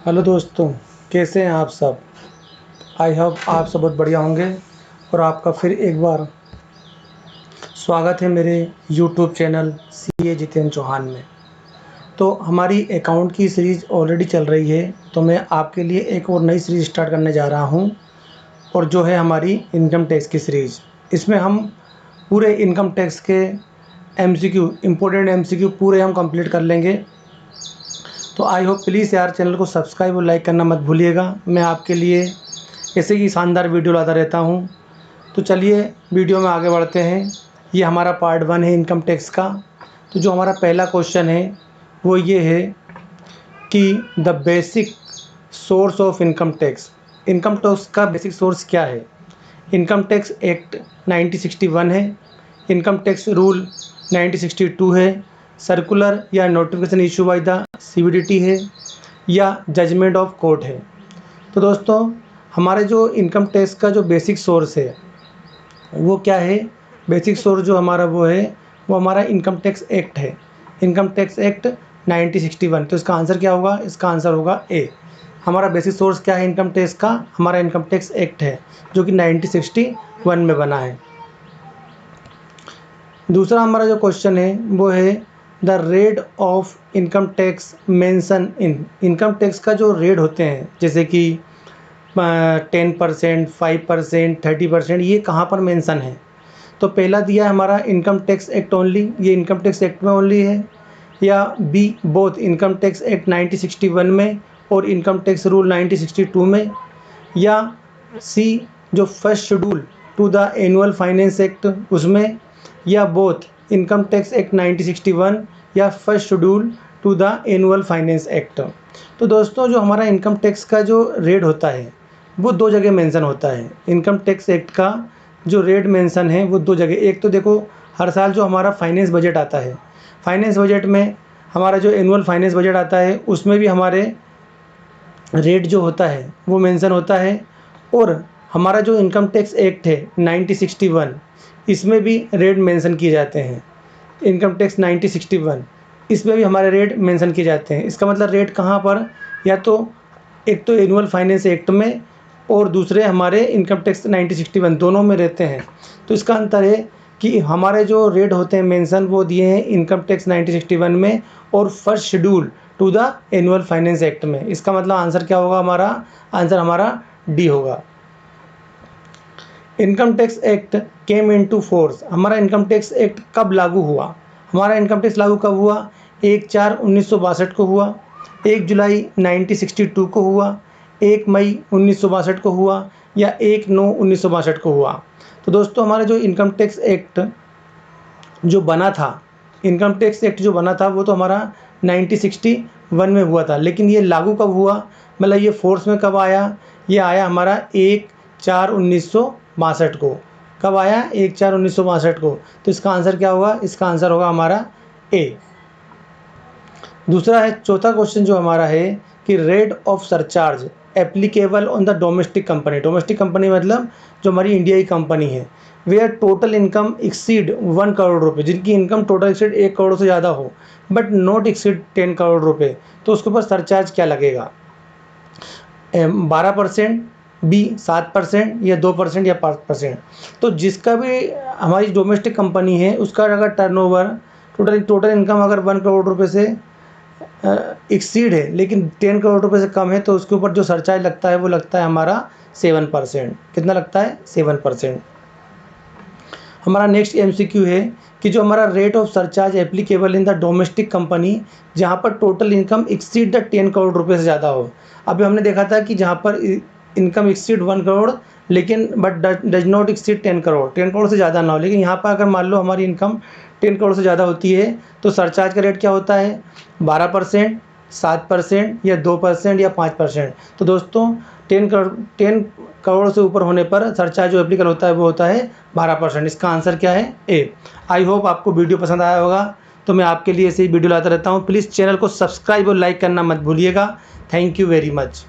Hello दोस्तों, कैसे हैं आप सब। आई होप आप सब बहुत बढ़िया होंगे और आपका फिर एक बार स्वागत है मेरे YouTube channel CA Jitendra Chauhan में। तो हमारी अकाउंट की सीरीज़ ऑलरेडी चल रही है, तो मैं आपके लिए एक और नई सीरीज़ स्टार्ट करने जा रहा हूं, और जो है हमारी इनकम टैक्स की सीरीज़। इसमें हम पूरे इनकम टैक्स के MCQ, इम्पोर्टेंट MCQ पूरे हम कंप्लीट कर लेंगे। तो आई होप प्लीज़ यार चैनल को सब्सक्राइब और लाइक करना मत भूलिएगा। मैं आपके लिए ऐसे ही शानदार वीडियो लाता रहता हूँ। तो चलिए वीडियो में आगे बढ़ते हैं। ये हमारा पार्ट 1 है इनकम टैक्स का। तो जो हमारा पहला क्वेश्चन है वो ये है कि the basic source of income tax. Income tax का बेसिक सोर्स क्या है। इनकम टैक्स एक्ट 1961 है, इनकम टैक्स रूल 1962 है, सर्कुलर या notification issue by the CBDT है, या जजमेंट ऑफ कोर्ट है। तो दोस्तों हमारे जो इनकम टैक्स का जो बेसिक सोर्स है वो क्या है। बेसिक सोर्स जो हमारा वो है वो हमारा इनकम टैक्स एक्ट है, इनकम टैक्स एक्ट 1961। तो इसका आंसर क्या होगा, इसका आंसर होगा ए। हमारा बेसिक सोर्स क्या है इनकम टैक्स का, हमारा इनकम टैक्स एक्ट है जो कि 1961 में बना है। दूसरा हमारा जो क्वेश्चन है वो है the rate of income tax mention in. Income tax का जो रेट होते हैं जैसे कि 10%, 5%, 30%, ये कहाँ पर मेंशन है। तो पहला दिया है हमारा इनकम टैक्स एक्ट ओनली, ये इनकम टैक्स एक्ट में ओनली है, या B both income tax act 1961 में और इनकम टैक्स रूल 1962 में, या सी जो first schedule to the annual finance act उसमें, या बोथ इनकम टैक्स एक्ट 1961 या first schedule to the annual finance act. तो दोस्तों जो हमारा इनकम टैक्स का जो रेट होता है वो दो जगह मेंशन होता है। इनकम टैक्स एक्ट का जो रेट मेंशन है वो दो जगह, एक तो देखो हर साल जो हमारा फाइनेंस बजट आता है, फाइनेंस बजट में हमारा जो एनुअल फाइनेंस बजट आता है उसमें भी हमारे रेट जो होता है वो मेंशन होता है। और हमारा जो इनकम टैक्स एक्ट है 1961, इसमें भी रेट मेंशन किए जाते हैं। इनकम टैक्स 1961 इसमें भी हमारे रेट मेंशन किए जाते हैं। इसका मतलब रेट कहाँ पर, या तो एक तो एनुअल फाइनेंस एक्ट में और दूसरे हमारे इनकम टैक्स 1961, दोनों में रहते हैं। तो इसका अंतर है कि हमारे जो रेट होते हैं मेंशन वो दिए हैं इनकम टैक्स 1961 में और first schedule to the annual finance act में। इसका मतलब आंसर क्या होगा, हमारा आंसर हमारा डी होगा। Income tax act came into force. हमारा इनकम टैक्स एक्ट कब लागू हुआ। हमारा इनकम टैक्स लागू कब हुआ, 1/4/1962 को हुआ, 1 जुलाई 1962 को हुआ, 1 मई 1962 को हुआ, या 1/9/1962 को हुआ। तो दोस्तों हमारा जो इनकम टैक्स एक्ट जो बना था, इनकम टैक्स एक्ट जो बना था वो तो हमारा 1961 में हुआ था, लेकिन ये लागू कब हुआ, मतलब ये फोर्स में कब आया, ये आया हमारा 1/4/1962 को। कब आया, 1/4/1962 को। तो इसका आंसर क्या होगा, इसका आंसर होगा हमारा ए। दूसरा है चौथा क्वेश्चन जो हमारा है कि rate of surcharge applicable on the domestic company. Domestic company मतलब जो हमारी इंडिया की कंपनी है, where total income exceed 1 crore रुपए, जिनकी इनकम टोटल एक्सीड 1 करोड़ से ज़्यादा हो बट नॉट एक्सीड 10 करोड़ रुपए, तो उसके ऊपर सरचार्ज क्या लगेगा, 12%, बी 7%, या 2% या 5%। तो जिसका भी हमारी डोमेस्टिक कंपनी है उसका अगर टर्नओवर टोटल इनकम अगर 1 करोड़ रुपए से एक्सीड है लेकिन 10 करोड़ रुपए से कम है, तो उसके ऊपर जो सरचार्ज लगता है वो लगता है हमारा 7%। कितना लगता है, 7%। हमारा नेक्स्ट MCQ है कि जो हमारा rate of surcharge applicable in the domestic company जहाँ पर total income exceed the 10 crore रुपए से ज़्यादा हो। अभी हमने देखा था कि जहाँ पर इनकम एक्सीड 1 करोड़ लेकिन but does not exceed 10 crore, 10 crore से ज़्यादा ना हो, लेकिन यहाँ पर अगर मान लो हमारी इनकम 10 करोड़ से ज़्यादा होती है तो सरचार्ज का रेट क्या होता है, 12%, 7% या 2% या 5%। तो दोस्तों 10 करोड़ से ऊपर होने पर सरचार्ज जो एप्लीकेबल होता है वो होता है 12%। इसका आंसर क्या है, ए। आई होप आपको वीडियो पसंद आया होगा। तो मैं आपके लिए ऐसे ही वीडियो लाता रहता हूँ। प्लीज़ चैनल को सब्सक्राइब और लाइक करना मत भूलिएगा। Thank you very much.